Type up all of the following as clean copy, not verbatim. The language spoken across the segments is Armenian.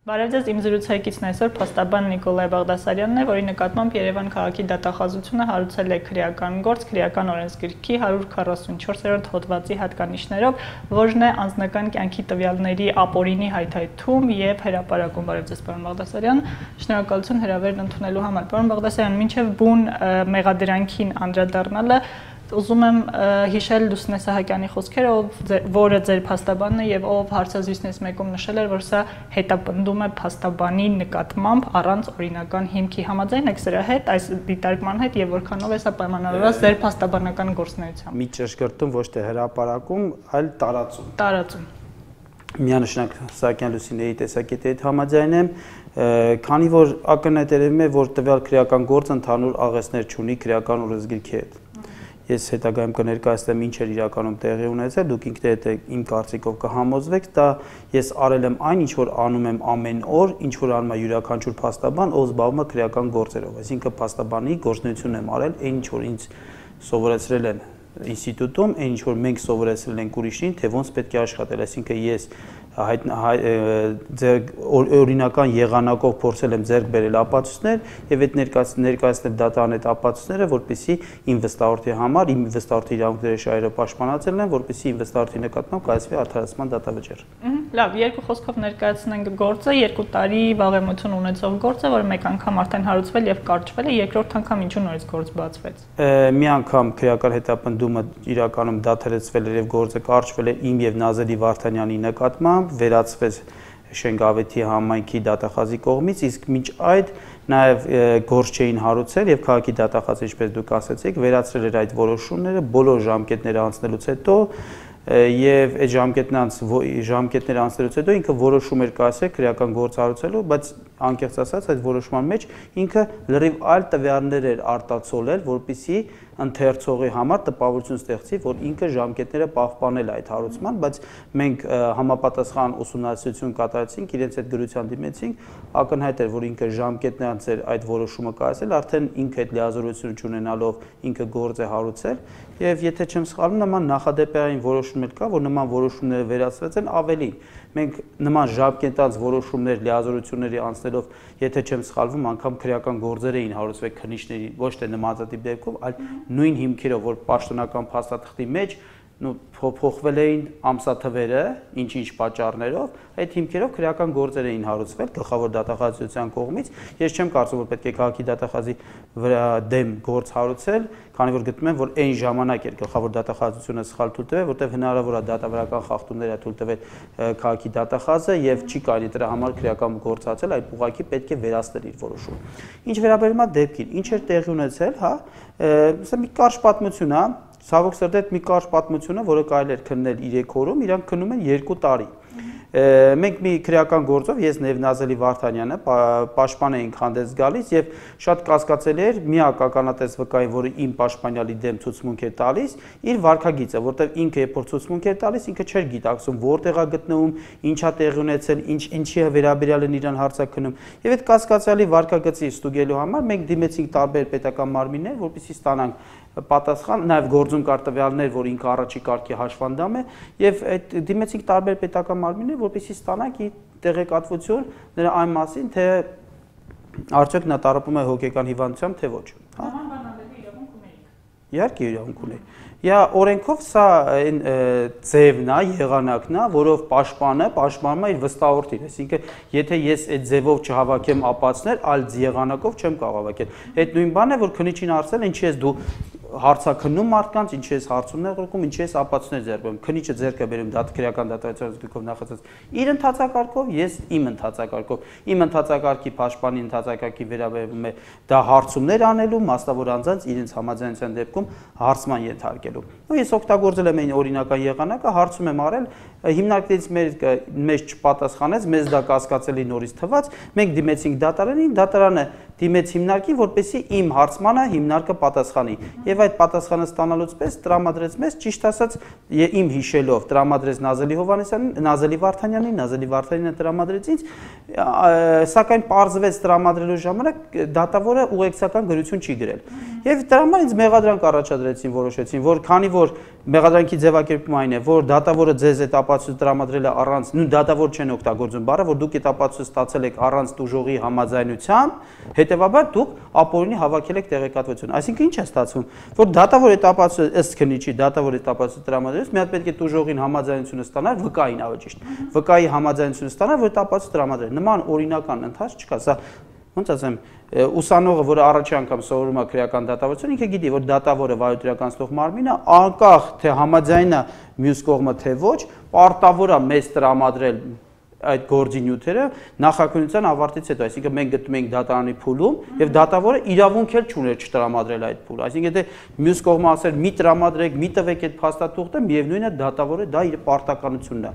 Բարև ձեզ, իմ զրուցակիցն այսօր փաստաբան Նիկոլայ Բաղդասարյանն է, որի նկատմամբ Երևան քաղաքի դատախազությունը հարուցել է քրեական գործ քրեական օրենսգրքի 144-րդ հոդվածի հատկանիշներով, որն է անձնական կյանքի տվյալների ապօրինի հայթայթում եւ հրապարակում։ Բարև ձեզ, պարոն Բաղդասարյան, շնորհակալություն հրավերն ընդունելու համար։ Պարոն Բաղդասարյան, մինչեւ բուն մեղադրանքին անդրադառնալը ուզում եմ հիշել Լուսինե Սահակյանի խոսքերը, որը ձեր փաստաբանն է եւ ով հարցազրույցներից մեկում նշել էր, որ սա հետապնդում է փաստաբանի նկատմամբ առանց օրինական հիմքի։ Համաձայն եք սրա հետ, այս դիտարկման հետ եւ որքանով է սա պայմանավորված ձեր փաստաբանական գործունեությամբ։ Մի ճշգրտում, ոչ թե հրապարակում, այլ տարածում։ Տարածում։ Միանշանակ Սահակյան Լուսինեի տեսակետի հետ համաձայն եմ, քանի որ ակնհայտ է, որ տվյալ քրեական գործը ընդհանուր աղեցներ չունի քրեական օրենսգրքի հետ։ Ես հետագայում կներկայացնեմ ինչ էր իրականում տեղի ունեցել, դուք ինքներդ իմ կարծիքով կհամոզվեք, դա ես արել եմ այն, ինչ որ անում եմ ամեն օր, ինչ որ անում է յուրաքանչյուր փաստաբան, ով զբաղվում է քրեական գործերով, այսինքն փաստաբանի գործունեություն եմ արել, այն ինչ որ ինձ սովորեցրել են ինստիտուտում, այն ինչ որ մենք սովորեցրել ենք ուրիշին, թե ոնց պետք է աշխատել, այսինքն ես օրինական եղանակով փորձել եմ ձեռք բերել ապացույցներ եւ այդ ներկայացնել դատան այդ ապացույցները, որպեսզի իմ վստահորդի համար, իմ վստահորդի իրավունքների շահերը պաշտպանացնեն, որպեսզի իմ վստահորդի նկատմամբ կայացվի արդարացման դատավճիռ։ Լավ, երկու խոսքով ներկայացնենք գործը, 2 տարի վաղեմություն ունեցող գործ է, որը մեկ անգամ արդեն հարուցվել եւ կարճվել է, երկրորդ անգամ ինչու նորից գործ բացվեց։ Մի անգամ քրեական հետապնդումը իրականում դադարեցվել էր եւ գործը կարճվել է իմ եւ Նազելի Վարդանյանի նկատմամբ, վերացվեց Շենգավեթի համայնքի դատախազի կողմից, իսկ մինչ այդ նաև գործ չէին հարուցել եւ քաղաքի դատախազը, ինչպես դուք ասացիք, վերացրել էր այդ որոշումները բոլոր ժամկետները անցնելուց հետո եւ այդ ժամկետները անցնելուց հետո ինքը որոշում էր կայացրել քրեական գործ հարուցելու, բայց անկեղծ ասած այդ որոշման մեջ ինքը լրիվ այլ տվյալներ էր արտացոլել, որպեսզի ընթերցողի համար տպավորություն ստեղծի, որ ինքը ժամկետները պահպանել այդ հարուցման, բայց մենք համապատասխան ուսումնասիրություն կատարեցինք, իրենց այդ գրության դիմեցինք, ակնհայտ էր, որ ինքը ժամկետներանց էր այդ որոշումը կայացել, արդեն ինքը այդ լիազորություն չունենալով ինքը գործ է հարուցել, եւ եթե չեմ սխալվում, նման նախադեպային որոշում էլ կա, որ նման որոշումները վերացրած են ավելին։ Մենք նման ժամկետած որոշումներ լիազորությունների անցնելով, եթե չեմ սխալվում, անգամ քրեական գործեր էին հարուցվել քննիչների, ոչ թե նմանատիպ դեպքով, այլ նույն հիմքերով, որ պաշտոնական փաստաթղթի մեջ փոխվել էին ամսաթվերը, ինչ-ինչ պատճառներով, այդ հիմքերով քրեական գործեր էին հարուցվել գլխավոր դատախազության կողմից։ Ես չեմ կարծում, որ պետք է քաղաքի դատախազի վրա դեմ գործ հարուցել, քանի որ գտնում եմ, որ այն ժամանակ էր գլխավոր դատախազությունը սխալ թույլ տվել, որտեղ հնարավոր է դատավարական խախտումներ թույլ տվել քաղաքի դատախազը եւ չի կարելի դրա համար քրեական գործ հարուցել, այլ ուղղակի պետք է վերացնել իր որոշումը։ Ինչ վերաբերում է դեպքին, ինչ էր տեղի ունեցել, հա, սա մի կարճ պատմություն է, ցավոք սրտի այդ մի կարճ պատմությունը, որը կարելի էր քննել 3 օրում, իրանք քննում են 2 տարի։ Մենք մի քրեական գործով ես եւ Նազելի Վարդանյանը պաշտպան էինք հանդես գալիս եւ շատ կասկածելի էր միակ ականատես վկայի, որը իմ պաշտպանյալի դեմ ցուցմունք է տալիս, իր վարքագիծը, որտեղ ինքը երբ որ ցուցմունք է տալիս, ինքը չէր գիտակցում որտեղ է գտնվում, ինչա տեղի ունեցել, ինչի վերաբերյալ են իրան հարցակնում։ Եվ այդ կասկածալի վարքագծի ստուգելու համար մենք դիմեցինք տարբեր պետական մարմիններ, որպեսզի ստանանք պատասխան, նաև գործում կար տվյալներ, որ ինքը առաջի կարգի հաշվանդամ է, եւ այդ դիմեցինք տարբեր պետական մարմիններ, որպեսզի ստանանք տեղեկատվություն նրա այն մասին, թե արդյոք նա տառապում է հոգեկան հիվանդությամբ, թե ոչ։ Նման բանալելու իրավունք ունեիք։ Իհարկե իրավունք ունեի։ Օրենքով սա այն ձևն է, եղանակն է, որով պաշտպանում է իր վստահորդին, այսինքն եթե ես այդ ձևով չհավաքեմ ապացույցներ, այլ եղանակով չեմ կարող հավաքել։ Այդ նույն բանն է, որ քննիչին հարցել, ինչի ես դու հարցաքննում մարդկանց, ինչի ես հարցումներ կրկում, ինչի ես ապացույցներ ձեռք բերում։ Քննիչը ձեռք է բերում քրեական դատավարության զգուկով նախացած իր ընթացակարգով, ես իմ ընթացակարգով։ Իմ ընթացակարգի պաշտպանի ընթացակարգի վերաբերում է դա հարցումներ անելու, մասնավոր անձանց իրենց համաձայնության դեպքում հարցման ենթարկելու։ Ես օգտագործել եմ այն օրինական եղանակը, հարցում եմ արել, հիմնարկներից մեզ չպատասխանեց, մեզ դա կասկածելի նորից թվաց, մենք դիմեցինք դատարանին, դատարանը դիմեց հիմնարկին, որպեսզի իմ հարցմանը հիմնարկը պատասխանի։ Եվ այդ պատասխանը ստանալուց պես տրամադրեց մեզ, ճիշտ ասած, իմ հիշելով տրամադրեց Նազելի Հովհաննիսյանին, Նազելի Վարդանյանին, Նազելի Վարդանյանը տրամադրեց ինձ, սակայն պարզվեց տրամադրելու ժամանակ դատավորը ուղեկցական գրություն չի գրել։ Եվ դրա համար ինձ մեղադրանք առաջադրեցին, որոշեցին, որ քանի որ մեղադրանքի ձևակերպումը այն է, որ դատավորը ձեզ այդ ապացույցը տրամադրել է առանց, նույն դատավոր չեն օգտագործում բառը, որ դուք այդ ապացույցը ստացել եք առանց տուժողի համաձայնության, հետևաբար դուք ապօրինի հավաքել եք տեղեկատվություն։ Այսինքն ինչ է ստացվում, որ դատավորը այդ ապացույցը ըստ քննիչի դատավորը այդ ապացույցը տրամադրելուց մի հատ պետք է տուժողին համաձայնությունը ստանալ, վկային ավելի ճիշտ։ Վկայի համաձայնությունը ստանալ, որ այդ ապացույցը տրամադրել։ Նման օրինական ընթաց չկա, սա ոնց ասեմ, ուսանողը, որը առաջի անգամ սովորում է քրեական դատավարություն, ինքը գիտի, որ դատավորը վարույթիրականացնող մարմինը, անկախ թե համաձայնա մյուս կողմը թե ոչ, պարտավոր է մեզ տրամադրել այդ գործի նյութերը նախաքննության ավարտից հետո, այսինքն մենք գտնում ենք դատարանի փուլում եւ դատավորը իրավունք էլ չուներ չտրամադրել այդ փուլը, այսինքն եթե մյուս կողմը ասեր մի տրամադրեք, մի տվեք այդ փաստաթուղթը, միևնույնն է դատավորը դա իր պարտականությունն է,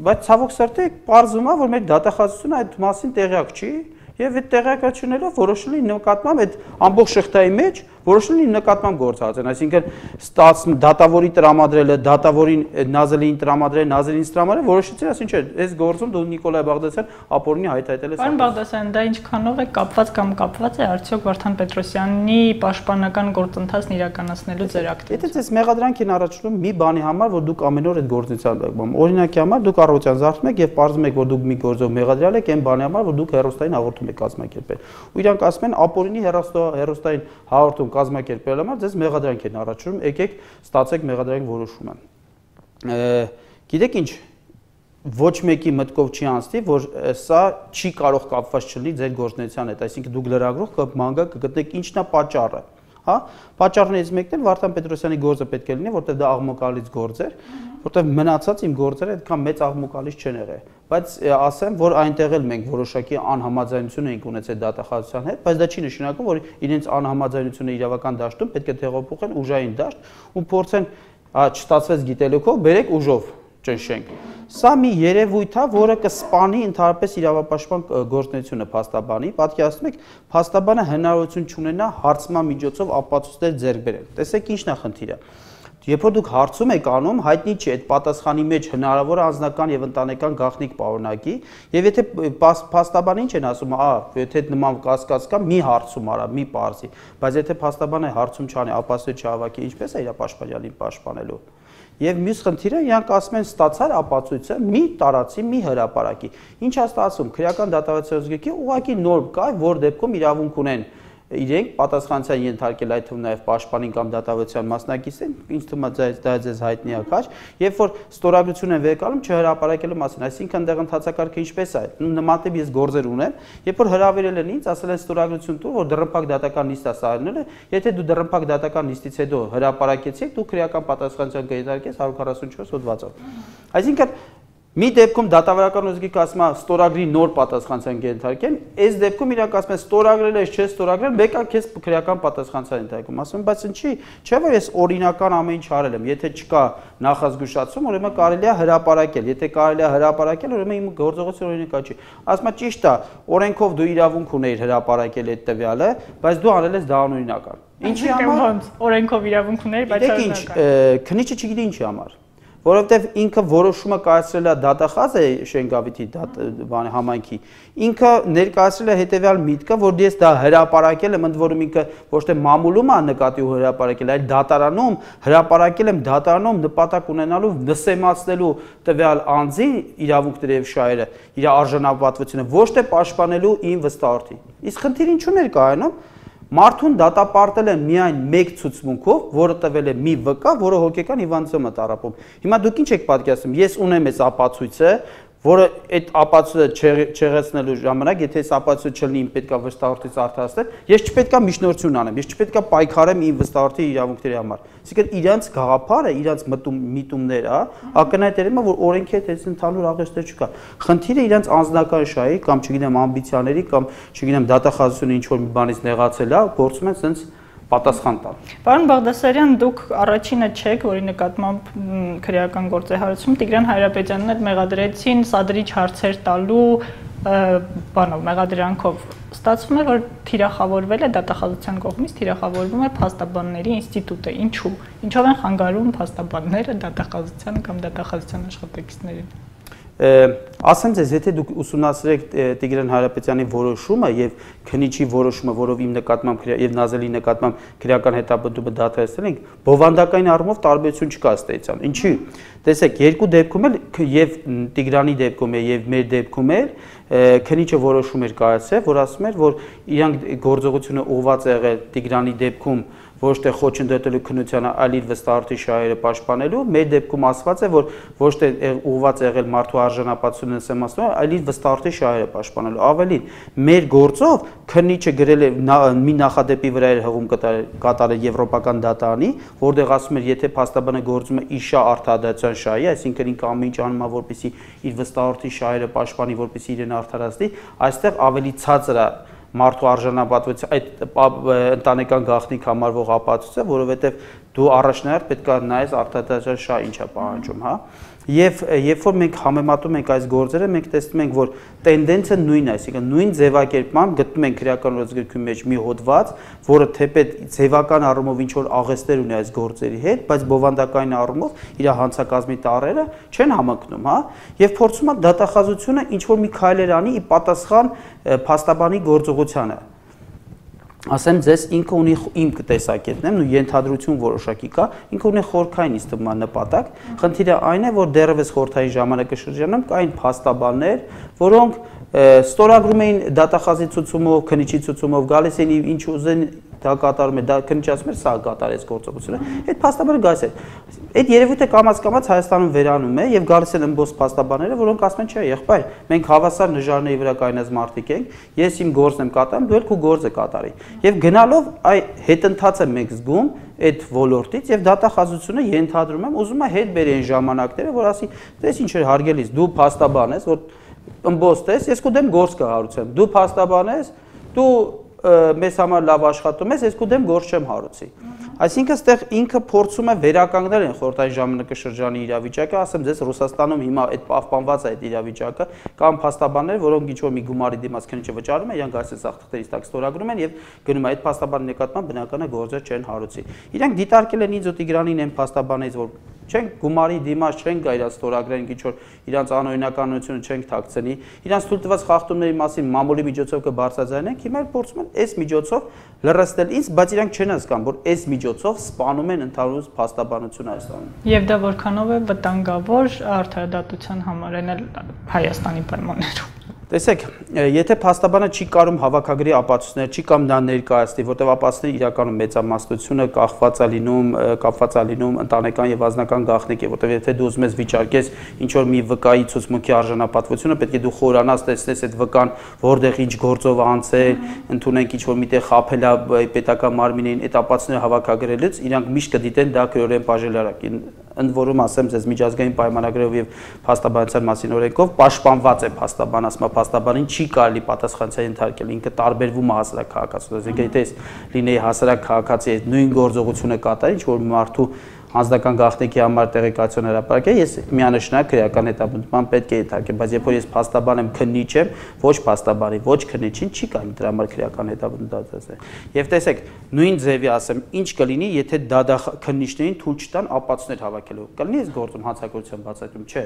բայց ցավոք սրտի պարզվում է, որ մեր դատախազությունը այդ մասին տեղյակ չի եւ այդ տեղեկություններով որոշել են նկատմամբ այդ ամբողջ շղթայի մեջ որոշել են նկատմամբ գործածեն, այսինքն դատավորի տրամադրելը, դատավորին Նազելին տրամադրել, Նազելին տրամադրել, որոշեցին, ասին չէ, այս գործում դու Նիկոլայ Բաղդասարյան ապօրինի հայտարարել ես։ Պարոն Բաղդասարյան, դա ինչքանով է կապված կամ կապված է արդյոք Վարդան Պետրոսյանի պաշտպանական գործընթացն իրականացնելու ձեր ակտիվը։ Եթե ձեզ մեղադրանք են առաջանում մի բանի համար, որ դուք ամեն օր այդ գործունեության եք, օրինակի համար դուք առավոտյան զարթնում եք եւ պարզում եք, որ դուք մի գործով մեղադրյալ եք, այն բանի համար, որ դուք հերոստային հաղորդում եք կազմակերպել։ Ու իրանք ասում են ապօրինի հերոստային հաղորդում կազմակերպելու համար ձեզ մեղադրանք են առաջանում, եկեք ստացեք մեղադրանք որոշումը։ Գիտեք ինչ, ոչ մեկի մտքով չի անցնի, որ սա չի կարող կապված չլինի ձեր գործունեության հետ, այսինքն դուք լրագրող կմանգակ կգտնեք ինչն է պատճառը, հա? Պատճառներից մեկն է Վարդան Պետրոսյանի գործը պետք է լինի, որտեղ դա աղմուկալից գործ էր, որտեղ մնացած իմ գործերը այդքան մեծ աղմուկալից չեն եղել, բայց ասեմ, որ այնտեղ էլ մենք որոշակի անհամաձայնություն ենք ունեցել դատախազության հետ, բայց դա չի նշանակում, որ իրենց անհամաձայնությունը իրավական դաշտում պետք է տեղափոխեն ուժային դաշտ ու փորձեն չստացվեց գիտելիքով, բերեք ուժով ճնշենք։ Սա մի երևույթ է, որը կսպանի ընդհանրապես իրավապաշտպան գործունեությունը փաստաբանի, պատկերացնում եք, փաստաբանը հնարավորություն չունենա հարցման միջոցով ապացույցներ ձեռք բերել։ Տեսեք ինչն է խնդիրը։ Երբ որ դուք հարցում եք անում, հայտնի չէ այդ պատասխանի մեջ հնարավոր անձնական եւ ընտանեկան գաղտնիք պարունակի, եւ եթե փաստաբանը ինչ են ասում, եթե նման կասկած կա, մի հարցում արա, մի պարզի, բայց եթե փաստաբանը հարցում չանի, ապացույց չհավաքի, ինչպես է իր պաշտպանյալին պաշտպանելու։ Եվ մյուս խնդիրը իրանք ասում են ստացար ապացույցը մի տարածի, մի հրապարակի։ Ինչ է ստացվում, քրեական դատավարության զգեքի ուղղակի նորմ կա, որ դեպքում իրավունք ունեն իրենք պատասխանատվության ենթարկել այդ թվում նաև պաշտպանին կամ դատավարության մասնակիցին, ինչ թվում է դա ձեզ հայտնի է քաչ, երբ որ ստորագրություն են վերկալում չհրապարակելու մասին, այսինքն դեղ ընթացակարգը ինչպես է, նմանատիպ ես գործեր ունեմ, երբ որ հրավիրել են ինձ, ասել են ստորագրություն տուր, որ դռնփակ դատական նիստ է սահմանել, եթե դու դռնփակ դատական նիստից հետո հրապարակեցիք, դու քրեական պատասխանատվության կհետարկես 144 հոդվածով։ Այսինքն մի դեպքում դատավարական ուզգիքը ասում է ստորագրի նոր պատասխանատվության կենթարկեն, այս դեպքում իրանք ասում են ստորագրել ես, չէ ստորագրել, մեկ է քեզ քրեական պատասխանատվության ենթարկում, ասում բայց ինչի, չէ՞ որ ես օրինական ամեն ինչ արել եմ, եթե չկա նախազգուշացում, ուրեմն կարելի է հրապարակել, եթե կարելի է հրապարակել, ուրեմն իմ գործողությունը օրինական չի։ Ասում է ճիշտ է, օրենքով դու իրավունք ունեիր հրապարակել այդ տվյալը, բայց դու արել ես դա անօրինական։ Ինչի համար օրենքով իրավունք ունեիր, բայց անօրինական։ Քննիչը չգիտի ինչի համար։ Որովհետև ինքը որոշումը կայացրել է դատախազը Շենգավիթի համայնքի, ինքը ներկայացրել է հետևյալ միտքը, որ ես դա հրապարակել եմ, ընդ որում ինքը ոչ թե մամուլում է նկատի ու հրապարակել, այլ դատարանում հրապարակել եմ դատարանում նպատակ ունենալու նսեմացնելու տվյալ անձի իրավունքները եւ շահերը, իր արժանապատվությունը, ոչ թե պաշտպանելու իմ վստահորդի։ Իսկ խնդիրը ինչու էր կայանում։ Մարդուն դատապարտել են միայն մեկ ցուցմունքով, որը տվել է մի վկա, որը հոգեկան հիվանդություն է տառապում։ Հիմա դուք ինչ եք պատկերացնում, ես ունեմ այս ապացույցը, որը այդ ապացույցը չեղեցնելու ժամանակ, եթե այս ապացույցը չլինի, իմ պետքա վստահորդից արդարացնել, ես չպետքա միջնորդություն անեմ, ես չպետքա պայքարեմ իմ վստահորդի իրավունքների համար։ Այսինքն իրանց գաղափարը, իրանց միտումները, ակնհայտերում է, որ օրենքի հետ այս ընդհանուր աղերսներ չկա։ Խնդիրը իրանց անձնական շահի կամ չգիտեմ ամբիցիաների կամ չգիտեմ դատախազությունը ինչ որ մի բանից նեղացել է, գործում են sense պատասխան տալ։ Պարոն Բաղդասարյան, դուք առաջինը չեք, որի նկատմամբ քրեական գործ է հարցում, Տիգրան Հայրապետյանն էլ մեղադրեցին սադրիչ հարցեր տալու բանով մեղադրանքով ստացվում է, որ թիրախավորվել է դատախազության կողմից թիրախավորվում է փաստաբանների ինստիտուտը։ Ինչով են խանգարում փաստաբանները դատախազությանը կամ դատախազության աշխատակիցներին։ Ասեմ ձեզ, եթե դուք ուսումնասիրեք Տիգրան Հարապետյանի որոշումը եւ քննիչի որոշումը, որով իմ նկատմամբ եւ Նազելի նկատմամբ քրեական հետապնդումը դադարեցրել ենք, բովանդակային առումով տարբերություն չկա ըստ էության։ Ինչի՞։ Տեսեք, երկու դեպքում էլ եւ Տիգրանի դեպքում է եւ մեր դեպքում էլ քննիչը որոշում էր կայացրել, որ ասում էր, որ իրանք գործողությունը ուղղված է եղել Տիգրանի դեպքում ոչ թե խոչընդոտելու քննությանը, այլ իր վստահորդի շահերը պաշտպանելու, մեր դեպքում ասված է, որ ոչ թե ուղղված է եղել մարդու արժանապատվությունը սեմասնելու, այլ իր վստահորդի շահերը պաշտպանելու։ Ավելին, մեր գործով քննիչը գրել է մի նախադեպի վրա էր հղում կատարել Եվրոպական դատարանի, որտեղ ասում էր, եթե փաստաբանը գործում է իշա արդարադատության շահի, այսինքն ինքը ամեն ինչ անում է, որպեսզի իր վստահորդի շահերը պաշտպանի, որպեսզի իրեն արդարացնի, այստեղ ավելի ցածր է մարդու արժանապատվության այդ ընտանեկան գաղտնիք համարվող ապացույցը, որովհետև դու առաջնահերթ պետք է նայես արդարադատության շահ ինչ է պահանջում, հա։ Եվ երբ որ մենք համեմատում ենք այս գործերը, մենք տեսնում ենք, որ տենդենսը նույնն է, այսինքն նույն ձևակերպման գտնում ենք քրեական օրենսգրքի մեջ մի հոդված, որը թեպետ ձևական առումով ինչ որ աղեստեր ունի այս գործերի հետ, բայց բովանդակային առումով իր հանցակազմի տառերը չեն համընկնում, հա, եւ փորձում է դատախազությունը ինչ որ մի քայլեր անի ի պատասխան փաստաբանի գործողությանը։ Ասեմ ձեզ, ինքը ունի իմ տեսակետն եմ, ու ենթադրություն որոշակի կա, ինքը ունի խորքային ինձ թվում է նպատակ։ Խնդիրը այն է, որ դեռևս խորհրդային ժամանակաշրջանում կային փաստաբաններ, որոնք ստորագրում էին դատախազի ցուցումով, քննիչի ցուցումով, գալիս էին ինչ ուզեն դա կատարում է, դա քննիչը ասում էր, սա կատարեց գործողությունը։ Այդ փաստաբանը գալիս է։ Այդ երևույթը կամաց-կամաց Հայաստանում վերանում է եւ գալիս են ըմբոս փաստաբանները, որոնք ասում են, չէ, եղբայր, մենք հավասար նժարների վրա կայնած մարդիկ ենք, ես իմ գործն եմ կատարում, դու էլ քո գործը կատարի։ Եվ գնալով այ հետընթացը մենք զգում այդ ոլորտից եւ դատախազությունը ենթադրում եմ, ուզում է հետ բերի այն ժամանակները, որ ասի, դες ինչ էր հարգելիս, դու փաստաբան ես, որ ըմբոստ ես, ես քո դեմ գործ կհարուցեմ, դու փաստաբան ես, դու մեզ համար լավ աշխատում ես, ես քո դեմ գործ չեմ հարուցի։ Այսինքն այստեղ ինքը փորձում է վերականգնել այն խորհրդային ժամանակաշրջանի իրավիճակը, ասեմ ձեզ Ռուսաստանում հիմա այդ պահպանված է այդ իրավիճակը, կան փաստաբաններ, որոնք ինչ որ մի գումարի դիմաց քննիչը վճարում է, իրանք գալիս են սախտերից տակ ստորագրում են եւ գնում է այդ փաստաբանի նկատմամբ բնական է գործը չեն հարուցի։ Իրանք դիտարկել են ինձ ու Տիգրանին այն փաստաբանից, որ չենք գումարի դիմաց չենք գա իրաց ստորագրենք ինչ որ իրանց անօրինականությունը չենք թաքցնի, իրանց թույլ տված խախտումների մասին մամուլի միջոցով կբարձրաձայնենք, հիմա էլ փորձում են այս միջոցով լրացնել ինձ, բայց իրանք չեն հասկանում, որ այս միջոցով սպանում են ընդհանուր փաստաբանությունը Հայաստանում։ Եվ դա որքանով է վտանգավոր արդարադատության համար են Հայաստանի պայմաններում։ Տեսեք, եթե փաստաբանը չի կարում հավաքագրի ապացույցներ, չի կամ նա ներկայացնի, որտեղ ապացույցների իրականում մեծամասնությունը կապված է լինում ընտանեկան եւ ազնական գաղտնիքի, որտեղ եթե դու ուզում ես վիճարկես ինչ որ մի վկայի ցուցմունքի արժանապատվությունը, պետք է դու խորանաս տեսնես այդ վկան որտեղ ինչ գործով անցել, ընդունենք ինչ որ միտեղ խաբել է պետական մարմինին, այդ ապացույցները հավաքագրելուց իրանք միշտ կդիտեն դա քրորեն բաժելարակ։ Ընդ որում ասեմ ձեզ միջազգային պայմանագրերով եւ փաստաբանության մասին օրենքով պաշտպանված է փաստաբան, ասում է փաստաբանին չի կարելի պատասխանատվության ենթարկել, ինքը տարբերվում է հասարակ քաղաքացու, այսինքն եթե լինեի հասարակ քաղաքացի այդ նույն գործողությունը կատարի, ինչ որ մարդու անձնական գաղտնիքի համար տեղեկացիոն հրապարակել, ես միանշանակ քրեական հետապնդման պետք է ենթարկեմ, բայց երբ որ ես փաստաբան եմ, քննիչ եմ, ոչ փաստաբանի, ոչ քննիչին չի կարող դրա համար քրեական հետապնդած է։ Եվ տեսեք, նույն ձևի ասեմ, ինչ կլինի, եթե քննիչներին թույլ չտան ապացույցներ հավաքելու։ Կլինի այս գործում հանցագործության բացատրում, չէ։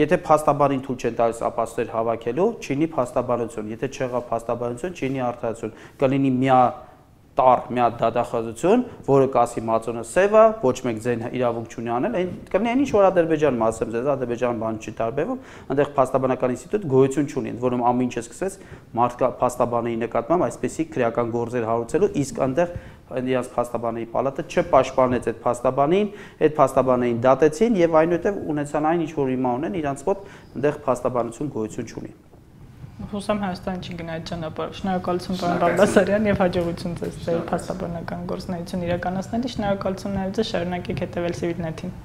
Եթե փաստաբանին թույլ չեն տալիս ապացույցներ հավաքելու, չինի փաստաբանություն, եթե չեղավ փաստաբանություն, չինի արդարացություն, կլինի մի հատ դատախազություն, որը կասի մածոնը սև է, ոչ մեկ ձեն իրավունք չունի անել, այն կլինի այն ինչ որ Ադրբեջանում ասեմ ձեզ, Ադրբեջանում բան չի տարբերվում, այնտեղ փաստաբանական ինստիտուտ գոյություն չունի, ընդ որում ամեն ինչը սկսվեց մարդկա փաստաբանների նկատմամբ այսպեսի քրեական գործեր հարուցելու, իսկ այնտեղ իրաց փաստաբանների պալատը չպաշտպանեց այդ փաստաբաններին դատեցին եւ այնուհետեւ ունեցան այն ինչ որ հիմա ունեն, իրանց մոտ այնտեղ փաստաբանություն գոյություն չունի։ Հուսամ Հայաստան չի գնա այդ ճանապարհով։ Շնորհակալություն պարոն Բաղդասարյան եւ հաջողություն ձեզ ձեր փաստաբանական գործունեություն իրականացնելիս։ Շնորհակալություն նաեւ ձեզ, շարունակեք հետեւել Civilnet-ին։